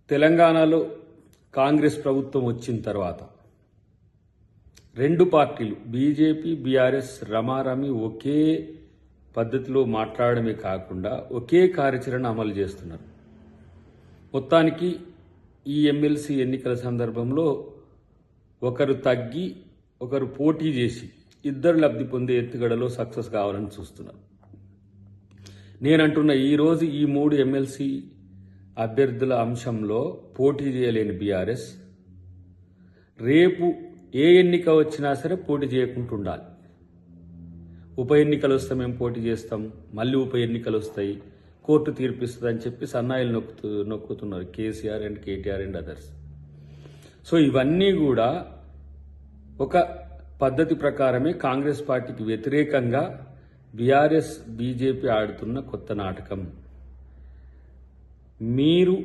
తెలంగాణలో కాంగ్రెస్ ప్రభుత్వం వచ్చిన తర్వాత రెండు పార్టీలు బీజేపీ బీఆర్ఎస్ రమారమి ఒకే పద్ధతిలో మాట్లాడమే కాకుండా ఒకే కార్యాచరణ అమలు చేస్తున్నారు. మొత్తానికి ఈ ఎమ్మెల్సీ ఎన్నికల సందర్భంలో ఒకరు తగ్గి ఒకరు పోటీ చేసి ఇద్దరు లబ్ధి పొందే ఎత్తుగడలో సక్సెస్ కావాలని చూస్తున్నారు. నేనంటున్న ఈరోజు ఈ మూడు ఎమ్మెల్సీ అభ్యర్థుల అంశంలో పోటీ చేయలేని బీఆర్ఎస్ రేపు ఏ ఎన్నిక వచ్చినా సరే పోటీ చేయకుండా ఉండాలి. ఉప ఎన్నికలు వస్తే మేము పోటీ చేస్తాం, మళ్ళీ ఉప ఎన్నికలు వస్తాయి, కోర్టు తీర్పిస్తుంది అని చెప్పి సన్నాయిలు నొక్కుతున్నారు KCR and KTR and others. So ఇవన్నీ కూడా ఒక పద్ధతి ప్రకారమే కాంగ్రెస్ పార్టీకి వ్యతిరేకంగా బీఆర్ఎస్ బీజేపీ ఆడుతున్న కొత్త నాటకం. మీరు